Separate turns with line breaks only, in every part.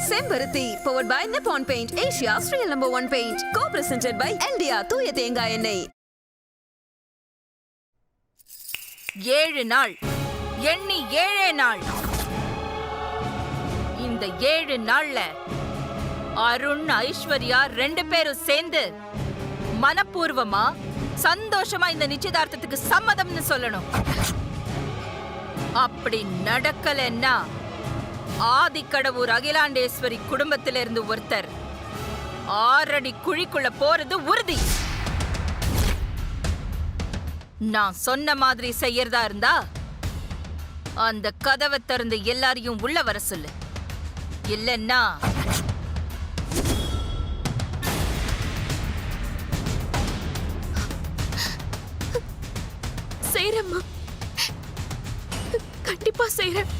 செம்பருத்தி powered by Nippon Paint, Asia's real #1 paint. Co-presented by India தூய தேங்காய் எண்ணெய்.
7 நாள் எண்ணி 7 நாள். இந்த 7 நாள்ல அருண் ஐஸ்வர்யா 2 பேரும் சேர்ந்து மனப்பூர்வமா சந்தோஷமா இந்த நிச்சயதார்த்தத்துக்கு சம்மதம்னு சொல்லணும். அப்படி நடக்கலன்னா ஆதிக்கடவுர் அகிலாண்டேஸ்வரி குடும்பத்திலிருந்து ஒருத்தர் 6 அடி குழிக்குள்ள போறது உறுதி. நான் சொன்ன மாதிரி செய்யறதா இருந்தா அந்த கதவை திறந்து எல்லாரையும் உள்ள வர சொல்லு. இல்லன்னா
செய்றேம்மா, கண்டிப்பா செய்றேன்.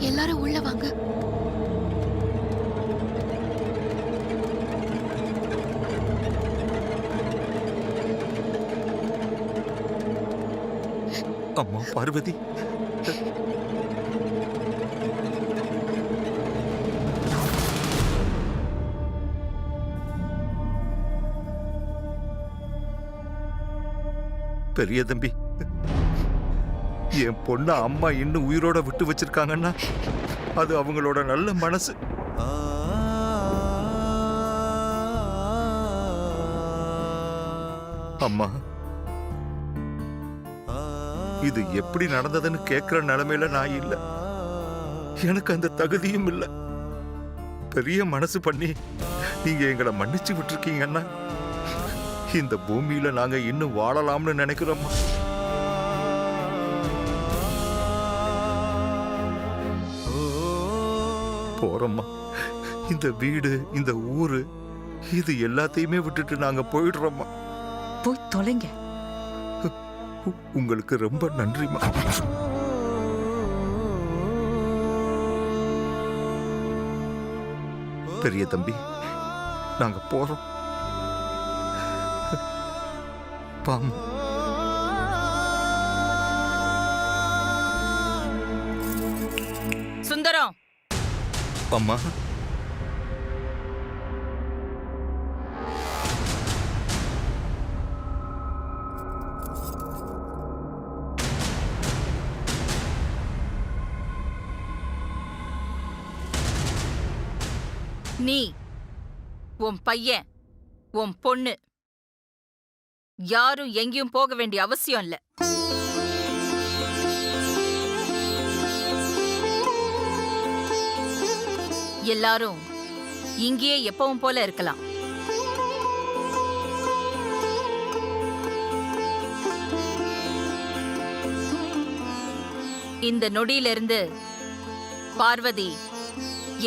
எல்லாரும் உள்ள வாங்க.
அம்மா பார்வதி, பெரிய தம்பி, என் பொண்ண அம்மா இன்னும் உயிரோட விட்டு வச்சிருக்காங்கன்னா அது அவங்களோட நல்ல மனசு. அம்மா, இது எப்படி நடந்ததுன்னு கேட்கிற நிலைமையில நான் இல்ல. எனக்கு அந்த தகுதியும் இல்ல. பெரிய மனசு பண்ணி நீங்க எங்களை மன்னிச்சு விட்டுருக்கீங்கன்னா இந்த பூமியில நாங்க இன்னும் வாழலாம்னு நினைக்கிறோம்மா. போறோம்மா. இந்த வீடு, இந்த ஊரு, இது எல்லாத்தையுமே விட்டுட்டு நாங்க போயிடுறோம்மா.
போய் தொலைங்க.
உங்களுக்கு ரொம்ப நன்றிமா. பெரிய தம்பி, நாங்க போறோம். பாம்.
சுந்தரம்.
அம்மா,
நீ, உன் பையன், உன் பொண்ணு யாரும் எங்கேயும் போக வேண்டிய அவசியம் இல்ல. எல்லாரும் இங்கேயே எப்பவும் போல இருக்கலாம். இந்த நொடியிலிருந்து பார்வதி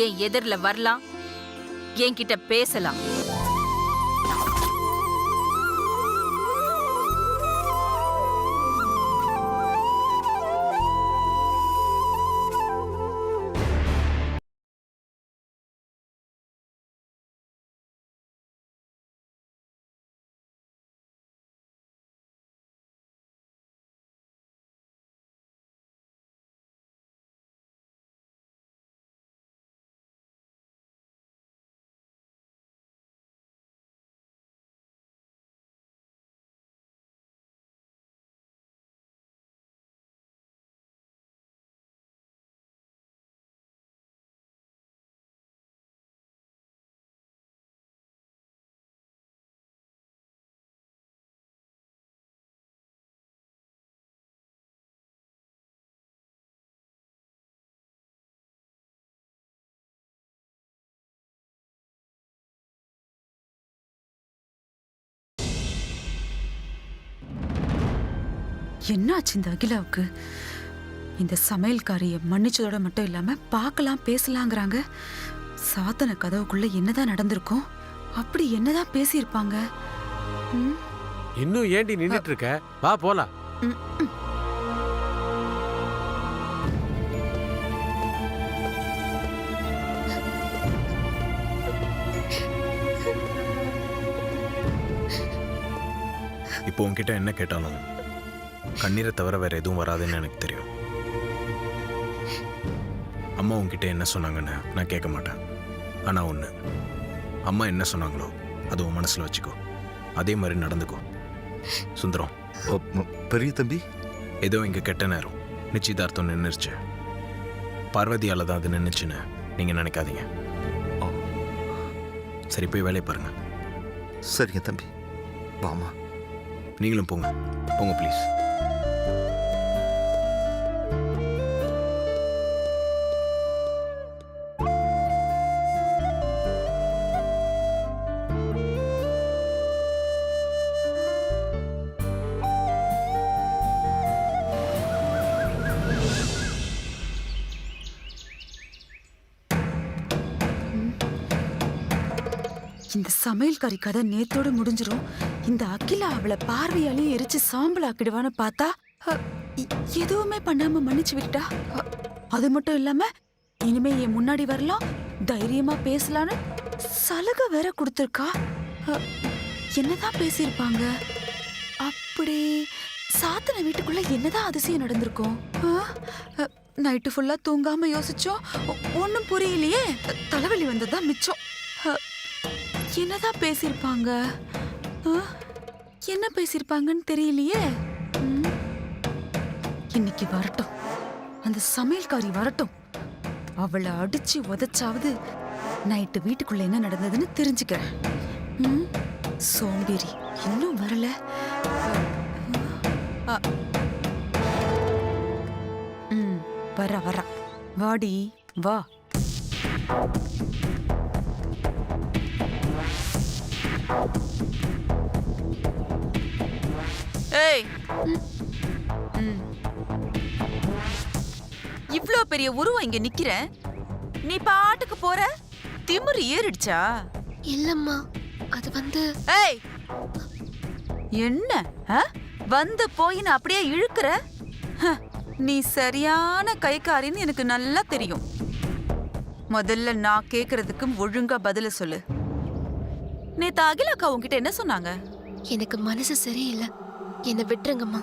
என் எதிரில வரலாம், என்கிட்ட பேசலாம்.
என்னாச்சு இந்த அகிலாவுக்கு? இந்த சமையல்காரிய மன்னிச்சதோட மட்டும் இல்லாம பார்க்கலாம் பேசலாங்கிறாங்க. சாத்தன கதவுக்குள்ள என்னதான் நடந்திருக்கும்? அப்படி என்னதான் பேசியிருப்பாங்க? ம்,
இன்னும் ஏண்டி நின்னுட்டு இருக்க? வா போலாம்.
ம், ம்.
இப்போ உன்கிட்ட என்ன கேட்டாலும் கண்ணீரை தவிர வேற எதுவும் வராதுன்னு எனக்கு தெரியும். அம்மா உன்கிட்ட என்ன சொன்னாங்கன்னு நான் கேட்க மாட்டேன். ஆனால் ஒன்று, அம்மா என்ன சொன்னாங்களோ அது உன் மனசில் வச்சுக்கோ. அதே மாதிரி நடந்துக்கோ. சுந்தரம்,
பெரிய தம்பி,
ஏதோ இங்கே கெட்ட நேரம், நிச்சயதார்த்தம் நின்றுச்சு. பார்வதியால் தான் அது நின்றுச்சுன்னு நீங்கள் நினைக்காதீங்க. சரி, போய் வேலையை பாருங்க.
சரிங்க தம்பி, வாமா.
நீங்களும் போங்க போங்க ப்ளீஸ்.
இந்த சமையல்காரி கதை நேத்தோட முடிஞ்சிரும். இந்த அகிலா அவளை பார்வையாலே எரிச்சு சாம்பல் ஆக்கிடுவான்னு பார்த்தா எதுவுமே பண்ணாம மன்னிச்சு விட்டா. அது மட்டும் இல்லாம இனிமே என் முன்னாடி வரலாம், தைரியமா பேசலான்னு சலுகை வேற கொடுத்துருக்கா. என்னதான் பேசியிருப்பாங்க? அப்படி சாத்தன வீட்டுக்குள்ள என்னதான் அதிசயம் நடந்திருக்கும்? நைட்டு ஃபுல்லா தூங்காம யோசிச்சோம், ஒன்னும் புரியலையே. தலைவலி வந்ததுதான் மிச்சம். என்னதான் பேசியிருப்பாங்க? என்ன பேசியிருப்பாங்கன்னு தெரியலையே. இன்னைக்கு வரட்டும், அந்த சமையல்காரி வரட்டும். அவளை அடிச்சு உதச்சாவது நைட்டு வீட்டுக்குள்ள என்ன நடந்ததுன்னு தெரிஞ்சுக்கிறேன். சோம்பேறி இன்னும் வரல. வர வாடி வா.
ஏய், இவ்ளோ பெரிய உருவம் இங்க நிக்கிற, நீ பாட்டுக்கு போற? திமிரு ஏறிடுச்சா?
இல்லம்மா, அது வந்து
ஏய், என்ன வந்து போயின்னு அப்படியே இழுக்கிற? நீ சரியான கைக்காரின்னு எனக்கு நல்லா தெரியும். முதல்ல நான் கேக்குறதுக்கு ஒழுங்கா பதில சொல்லு. நேத்து அகிலாக்கா உன்கிட்ட என்ன சொன்னாங்க?
எனக்கு மனசு சரியில்லை, என்னை விட்டுருங்கம்மா,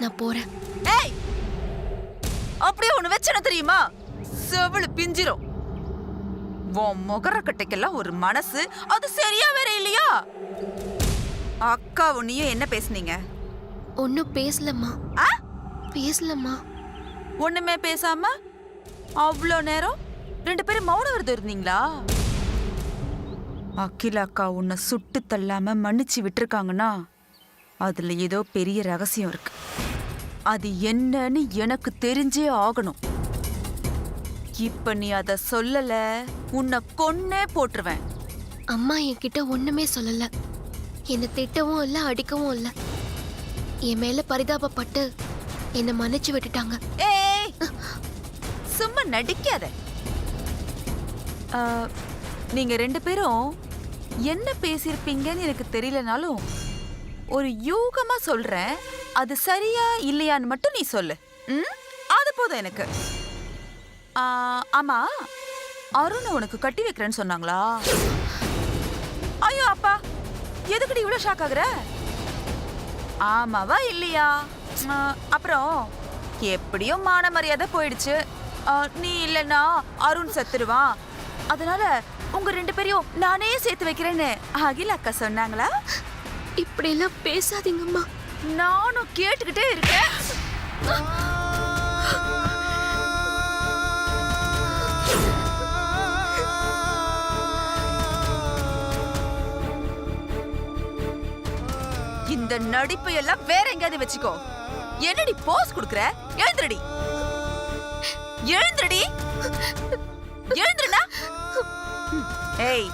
நான் போறேன்.
ஏய், அப்படியே ஒண்ணு வச்சன தெரியுமா? செவளு பிஞ்சிரும். உன் முகரக்கட்டைக்கெல்லாம் ஒரு மனசு, அது சரியா வேற இல்லையா? அக்கா உன்னையும் என்ன பேசுனீங்க?
ஒன்னும் பேசலம்மா. பேசலம்மா.
ஒண்ணுமே பேசாம அவ்வளோ நேரம் 2 பேரும் மௌன விரதம் இருந்தீங்களா? அகிலாக்கா உன்னை சுட்டு தள்ளாம மன்னிச்சு விட்டுருக்காங்கன்னா அதுல ஏதோ பெரிய ரகசியம் இருக்கு. அது என்னன்னு எனக்கு தெரிஞ்சே ஆகணும். இப்ப நீ அத சொல்லல, உன்னை கொன்னே போட்டுருவேன்.
அம்மா என்கிட்ட ஒண்ணுமே சொல்லல. என்னை திட்டவும் இல்ல, அடிக்கவும் இல்ல. என் மேல பரிதாபப்பட்டு என்னை மன்னிச்சு விட்டுட்டாங்க.
ஏய், சும்மா நடிக்காத. நீங்க 2 பேரும் என்ன பேசியிருப்பீங்கன்னு எனக்கு தெரியலனாலும் ஒரு யூகமா சொல்றேன். அது சரியா இல்லையான்னு மட்டும் நீ சொல்லு. அது போதும் எனக்கு. ஆமா, அருண் உனக்கு கட்டி வைக்கிறேன்னு சொன்னாங்களா? ஐயோ அப்பா, எதுக்குடி இவ்வளவு ஷாக் ஆகுற? ஆமாவா இல்லையா? அப்புறம் எப்படியோ மான மரியாதை போயிடுச்சு. நீ இல்லைன்னா அருண் செத்துருவான். அதனால உங்க 2 பேரையும் நானே சேர்த்து வைக்கிறேன்னு அகில அக்கா சொன்னாங்களா?
இப்படி எல்லாம் பேசாதீங்கம்மா.
நானும் கேட்டுக்கிட்டே இருக்கேன். இந்த நடிப்பை எல்லாம் வேற எங்கேயாவது வச்சுக்கோ. என்னடி போஸ் குடுக்குற? எழுந்துடி, எழுந்துடி, எழுந்துடா. ஏய்,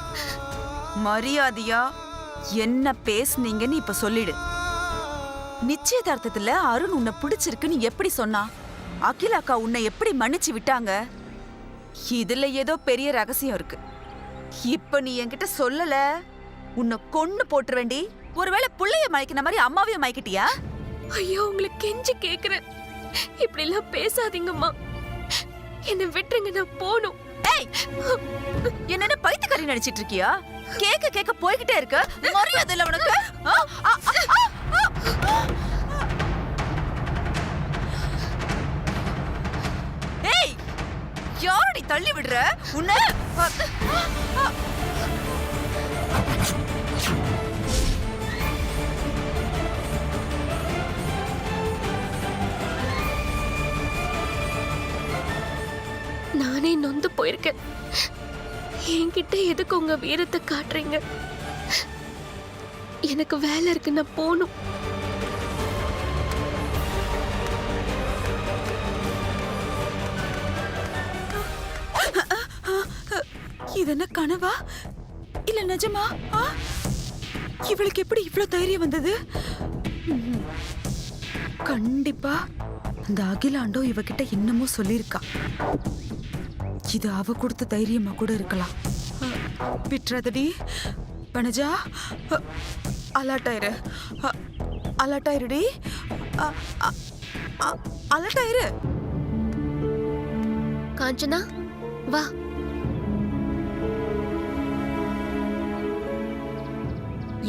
மரியாதையா என்ன பேசுனீங்கன்னு இப்ப சொல்லிடு. நிச்சயதார்த்தத்துல அருண் உன்னை பிடிச்சிருக்குன்னு எப்படி சொன்னா? அகிலாக்கா உன்னை எப்படி மன்னிச்சு விட்டாங்க? இதுல ஏதோ பெரிய ரகசியம் இருக்கு. இப்ப நீ என்கிட்ட சொல்லல, உன்னை கொன்னு போட்டுருவேண்டி. ஒருவேளை புள்ளைய மயக்கின மாதிரி அம்மாவையும் மயக்கிட்டியா?
ஐயோ உங்களுக்கு கெஞ்சி கேக்குறேன், இப்படி எல்லாம் பேசாதீங்கம்மா. என்னை விட்டுருங்க, நான் போகணும்.
ஏய், என்னென்ன பைத்தியக்காரி நடிச்சிட்டு இருக்கியா? கேக்க கேக்க போய்கிட்டே இருக்க, மரியாதை இல்ல உனக்கு? ஆ, ஆ, ஆ, ஆ, ஆ. ஏய், யாரடி தள்ளி விடுற உன்னை?
நானே நொந்து போயிருக்கேன். என்கிட்ட எதுக்கு உங்க வீரத்தை காட்டுறீங்க? எனக்கு வேலை இருக்கு, நான் போகணும்.
இது என்ன கனவா இல்ல நிஜமா? இவளுக்கு எப்படி இவ்ளோ தைரியம் வந்தது? கண்டிப்பா அந்த அகிலாண்டோ இவகிட்ட என்னமோ சொல்லியிருக்கா. இது அவ கொடுத்த தைரியமா கூட இருக்கலாம். விட்டுறாதடி பனஜா, அலர்ட்டாயிரு, அலர்ட்டாயிருடி, அலர்ட்டாயிரு.
காஞ்சனா வா.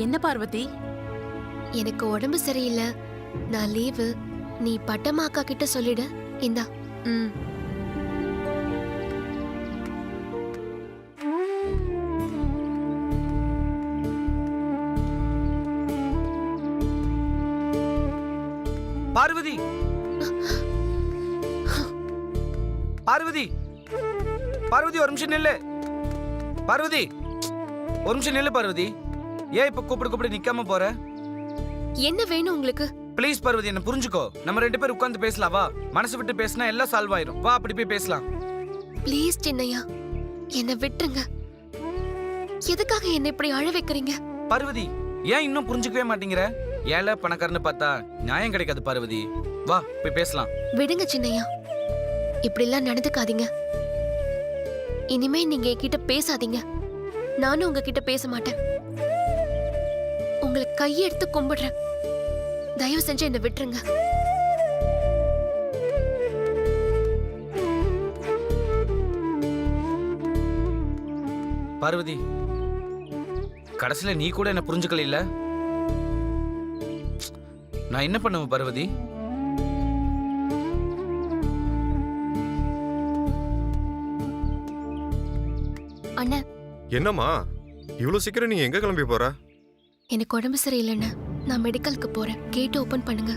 என்ன பார்வதி?
எனக்கு உடம்பு சரியில்லை, நான் லீவு. நீ பட்டம்மா அக்கா கிட்ட சொல்லிடு. இந்தா.
பார்வதி, பார்வதி, பார்வதி ஒரு நிமிஷம் நில்லு. பார்வதி ஒரு நிமிஷம் நில்லு. பார்வதி, ஏன் இப்ப கூப்பிடு நிக்காம போற?
என்ன வேணும் உங்களுக்கு?
ப்ளீஸ் பார்வதி, என்ன புரிஞ்சுக்கோ. நம்ம 2 பேரும் உட்கார்ந்து பேசலாம் வா. மனசு விட்டு பேசினா எல்லாம் சால்வ் ஆயிரும். வா, அப்படி போய் பேசலாம்.
ப்ளீஸ் சின்னையா, என்னை விட்டுருங்க. எதுக்காக என்ன இப்படி அழ வைக்கிறீங்க?
பார்வதி, ஏன் இன்னும் புரிஞ்சுக்கவே மாட்டேங்கிற? ஏழை பணக்காரன்னு பார்த்தா நியாயம் கிடைக்காது பார்வதி. வா போய் பேசலாம்.
விடுங்க சின்னையா, இப்படி எல்லாம் நடந்துக்காதீங்க. இனிமே நீங்க என்கிட்ட பேசாதீங்க, நானும் உங்ககிட்ட பேச மாட்டேன். உங்களை கையெடுத்து கும்பிடுறேன், தயவு செஞ்சு என்னை விட்டுருங்க.
பார்வதி, கடைசியில நீ கூட என்ன புரிஞ்சுக்கல இல்ல? நான் என்ன பண்ணுவேன் பார்வதி?
அண்ணா,
என்னம்மா இவ்வளவு சீக்கிரம் நீ எங்க கிளம்பி போற?
எனக்கு உடம்பு சரியில்லைன்னு நான் மெடிக்கலுக்கு போறேன். கேட் ஓபன் பண்ணுங்க.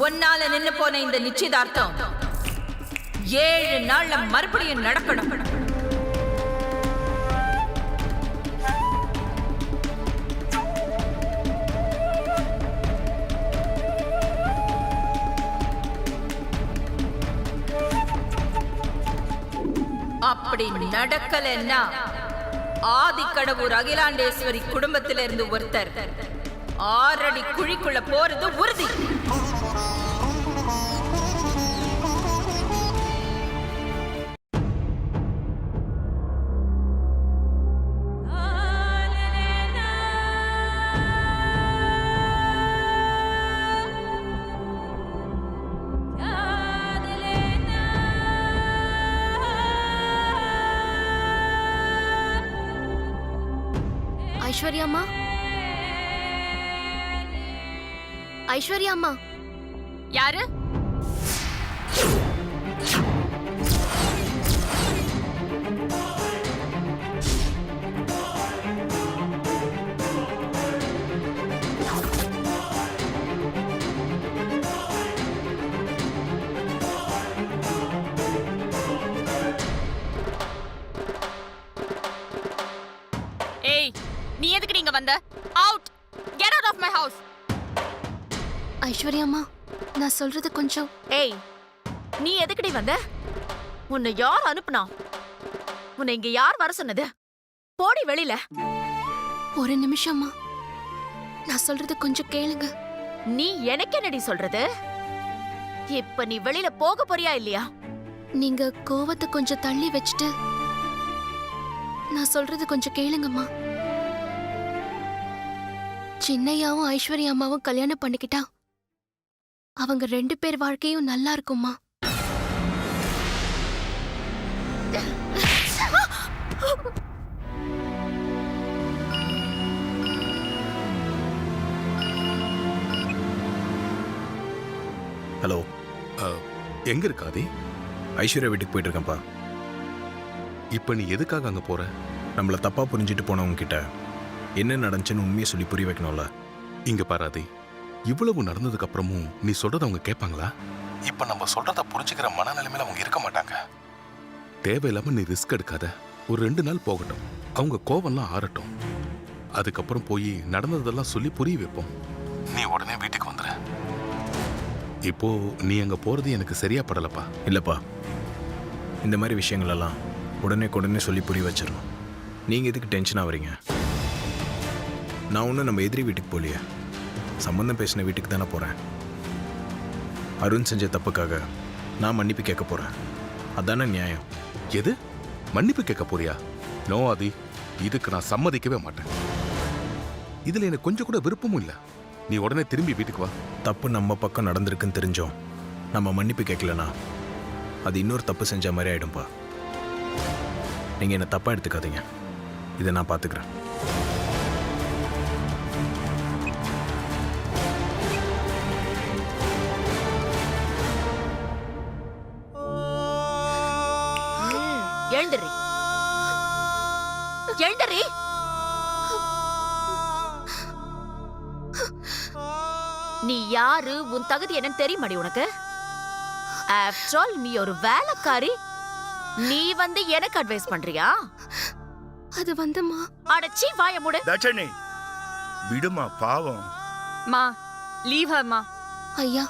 ஒன்னால நின்னு போன இந்த நிச்சயதார்த்தம் 7 நாள்ல மறுபடியும் நடக்கணும். அப்படி நடக்கலன்னா ஆதிக்கடவுர் அகிலாண்டேஸ்வரி குடும்பத்திலிருந்து ஒருத்தர் 6 அடி குழிக்குள்ள போறது உறுதி.
ஐஸ்வர்யாம்மா, ஐஸ்வர்யாம்மா.
யாரு? ஏய், நீ எதுக்கு இங்க வந்த? Out! Get out of my house!
ஐஸ்வர்யாம்மா, நான் சொல்றது கொஞ்சம்.
ஏய், நீ எதுக்குடி வந்த? உன்னை யார் அனுப்புனா? உன்னை இங்க யார் வர சொன்னது? போடி வெளியில.
ஒரு நிமிஷம்மா, நான் சொல்றது கொஞ்சம் கேளுங்க.
நீ எனக்கு என்னடி சொல்றது? இப்ப நீ வெளியில போக போறியா இல்லையா?
நீங்க கோவத்தை கொஞ்சம் தள்ளி வச்சுட்டு நான் சொல்றது கொஞ்சம் கேளுங்கம்மா. சின்னையாவும் ஐஸ்வர்யா அம்மாவும் கல்யாணம் பண்ணிக்கிட்டா அவங்க 2 பேர் வாழ்க்கையும் நல்லா இருக்கும்மா.
ஹலோ,
எங்க இருக்காதே?
ஐஸ்வர்யா வீட்டுக்கு போயிட்டு இருக்கேன்ப்பா.
இப்ப நீ எதுக்காக அங்க போற?
நம்மளை தப்பா புரிஞ்சுட்டு போனவங்க கிட்ட என்ன நடந்துச்சுன்னு உண்மையை சொல்லி புரிய வைக்கணும்ல.
இங்க பாராதே, இவ்வளவு நடந்ததுக்கு அப்புறமும் நீ சொல்றத அவங்க கேட்பாங்களா? இப்ப நம்ம சொல்றத புரிஞ்சுக்கிற மனநிலைமையில அவங்க இருக்க மாட்டாங்க. தேவையில்லாம நீ ரிஸ்க் எடுக்காத. ஒரு 2 நாள் போகட்டும், அவங்க கோவம்லாம் ஆறட்டும். அதுக்கப்புறம் போய் நடந்ததெல்லாம் சொல்லி புரிய வைப்போம். நீ உடனே வீட்டுக்கு வந்துற. இப்போ நீ அங்க போறது எனக்கு சரியா படலப்பா.
இல்லப்பா, இந்த மாதிரி விஷயங்கள் எல்லாம் உடனே சொல்லி புரிய வச்சிடணும். நீங்க எதுக்கு டென்ஷன் ஆவறீங்க? நான் ஒன்றும் நம்ம எதிரி வீட்டுக்கு போலியே, சம்பந்தம் பேசின வீட்டுக்கு தானே போறேன். அருண் செஞ்ச தப்புக்காக நான் மன்னிப்பு கேட்க போறேன். அதானே நியாயம்.
எது? மன்னிப்பு கேட்க போறியா? நோ ஆதி, இதுக்கு நான் சம்மதிக்கவே மாட்டேன். இதுல எனக்கு கொஞ்சம் கூட விருப்பமும் இல்ல. நீ உடனே திரும்பி வீட்டுக்கு வா.
தப்பு நம்ம பக்கம் நடந்திருக்குன்னு தெரிஞ்சோம் நம்ம மன்னிப்பு கேட்கலனா அது இன்னொரு தப்பு செஞ்ச மாதிரி ஆயிடும்பா. நீங்க என்ன தப்பா எடுத்துக்காதீங்க, இதை நான் பாத்துக்கிறேன்.
எழுந்துரி, எழுந்துரி. நீ யாரு, உன் தகுதி என்னன்னு தெரியுமாடி உனக்கு? ஆஃப்டர் ஆல் நீ ஒரு வேலைக்காரி. நீ வந்து எனக்கு அட்வைஸ் பண்றியா?
அது வந்துமா.
அடச்சி வாய மூடு.
தட்சணி விடுமா, பாவம்.
மா, லீவ் ஹர் மா.
ஐயா,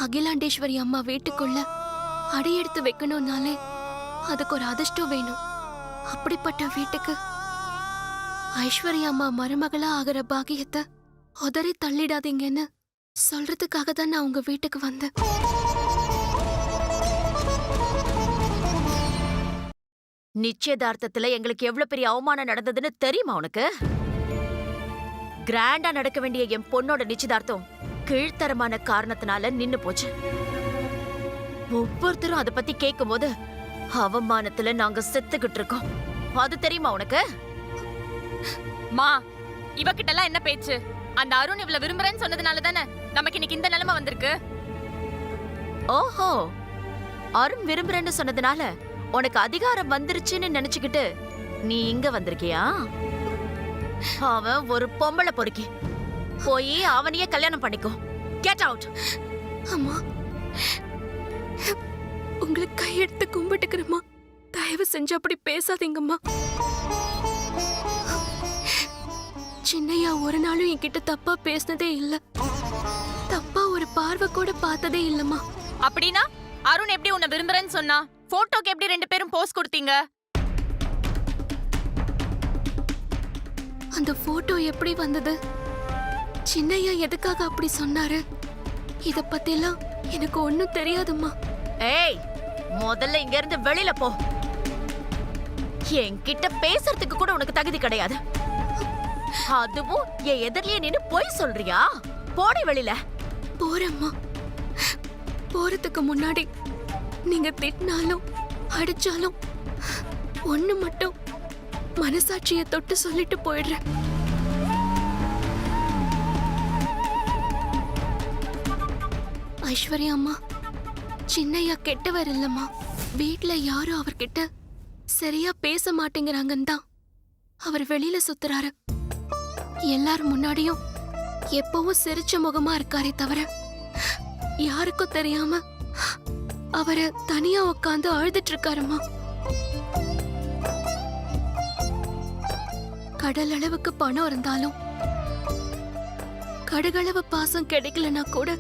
அகிலாண்டேஸ்வரி அம்மா வீட்டுக்குள்ள அடியெடுத்து வைக்கணும்னாலே அதுக்கு ஒரு அதிர்ஷ்டம் வேணும். அப்படிப்பட்ட வீட்டுக்கு ஐஸ்வர்யா அம்மா மருமகளா ஆகிற பாக்கியத்தை உதறி தள்ளிடாதீங்கன்னு சொல்றதுக்காக தான் நான் உங்க வீட்டுக்கு வந்தேன்.
நிச்சயதார்த்தத்துல எங்களுக்கு எவ்வளவு பெரிய அவமானம் நடந்ததுன்னு தெரியுமா உனக்கு? கிராண்டா நடக்க வேண்டிய என் பொண்ணோட நிச்சயதார்த்தம் கீழ்த்தரமான காரணத்தினால நின்னு போச்சு. ஒவ்வொருத்தரும் அதை பத்தி கேட்கும் போது அவமானத்துல நாங்க செத்துக்கிட்டு இருக்கோம். அது தெரியுமா உனக்கு?
மா, இவகிட்ட எல்லாம் என்ன பேச்சு? அந்த அருண் இவ்வளவு விரும்புறேன்னு சொன்னதுனால தானே நமக்கு இன்னைக்கு இந்த நிலைமை வந்திருக்கு.
ஓஹோ, அருண் விரும்புறேன்னு சொன்னதுனால உனக்கு அதிகாரம் வந்துருச்சுன்னு நினைச்சுக்கிட்டு நீ இங்க வந்திருக்கியா? அவன் ஒரு பொம்பளை பொறுக்கி. போய் அவனையே கல்யாணம் பண்ணிக்கோ. Get out.
அம்மா, உங்களுக்கு கையெடுத்து கும்பிட்டுக்கிறேம்மா. தயவு செஞ்சு அப்படி பேசாதீங்கம்மா. சின்னையா ஒரு நாளும் என்கிட்ட தப்பா பேசினதே இல்ல. தப்பா ஒரு பார்வை கூட பார்த்ததே இல்லம்மா.
அப்படின்னா அருண் எப்படி உன்னை விரும்புறேன்னு சொன்னா? போட்டோக்கு எப்படி 2 பேரும் போஸ் கொடுத்தீங்க?
அந்த போட்டோ எப்படி வந்தது? சின்னையா எதுக்காக அப்படி சொன்னாரு? இத பத்திலாம் எனக்கு ஒண்ணும் தெரியாதும்மா.
ஏய், முதல்ல இங்க இருந்து வெளியில போ. என்கிட்ட பேசுறதுக்கு கூட உனக்கு தகுதி கிடையாது. அதுவும் என் எதிரிலே நின்னு பொய் சொல்றியா? போடி வெளியில.
போறேம்மா. போறதுக்கு முன்னாடி நீங்க திட்டினாலும் அடிச்சாலும் ஒண்ணு மட்டும் மனசாட்சிய தொட்டு சொல்லிட்டு போயிடுறேன். ஐஸ்வர்யா அம்மா, சின்னையா கெட்டவர் இல்லம்மா. வீட்ல யாரும் அவர்கிட்ட சரியா பேச மாட்டேங்கிறாங்கன்னு தான் அவர் வெளியில சுத்துறாரு. எல்லாரும் முன்னாடியும் எப்பவும் சிரிச்ச முகமா இருக்காரே தவிர யாருக்கும் தெரியாம அவரை தனியா உட்காந்து அழுதுட்டு இருக்காருமா. கடல் அளவுக்கு பணம் இருந்தாலும் கடுகளவு பாசம் கிடைக்கலனா கூட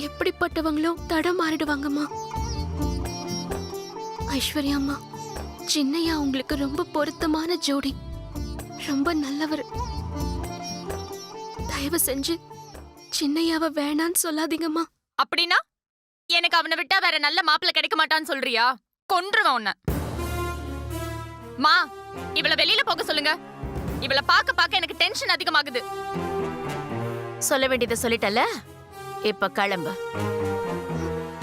எப்படிப்பட்டவங்களும் தடம் மாறிடுவாங்கம்மா. ஐஸ்வர்யா அம்மா, சின்னையா உங்களுக்கு ரொம்ப பொருத்தமான ஜோடி. ரொம்ப நல்லவர். தயவு செஞ்சு சின்னையாவ வேணான்னு சொல்லாதீங்கம்மா.
அப்படின்னா எனக்கு அவனை விட்டா வேற நல்ல மாப்பிள்ளை கிடைக்க மாட்டான்னு சொல்றியா? கொன்றுவேன் உன்னை. மா, இவள வெளியில போக சொல்லுங்க. இவள பாக்க எனக்கு டென்ஷன் அதிகமாகுது.
சொல்ல வேண்டியதை சொல்லிட்டல, இப்ப கிளம்பு.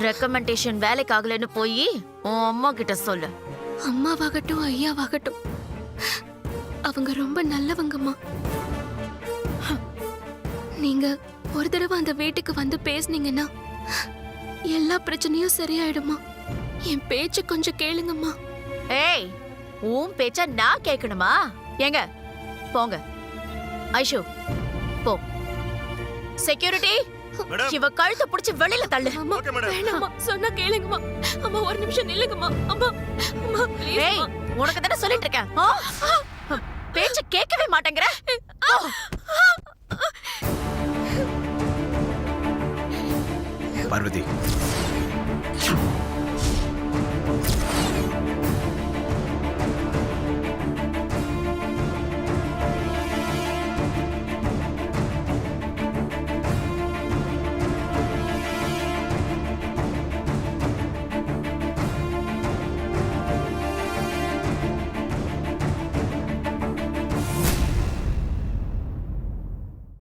ரெக்கமெண்டேஷன் வேலைக்கு ஆகலன்னு போய் உன் அம்மா கிட்ட சொல்லு.
அம்மாவாகட்டும் ஐயாவாகட்டும் அவங்க ரொம்ப நல்லவங்கம்மா. நீங்க ஒரு தடவை அந்த வீட்டுக்கு வந்து பேசுனீங்கன்னா எல்லா பிரச்சனையும் சரியாயிடுமா. என் பேச்சு கொஞ்சம் கேளுங்கம்மா.
ஏய், உன் பேச்ச நான் கேட்கணுமா? எங்க போங்க. ஐஷு போ. செக்யூரிட்டி, இவ கழுத்தை புடிச்சு வெளியில தள்ளு.
அம்மா வேணாம்மா, சொன்னா கேளுங்கம்மா. அம்மா ஒரு நிமிஷம் நில்லுங்கம்மா. அம்மா அம்மா ப்ளீஸ்.
ஏய், உனக்கு தானே சொல்லிட்டு இருக்கேன். பேச்ச கேட்கவே மாட்டேங்கிற.
பார்வதி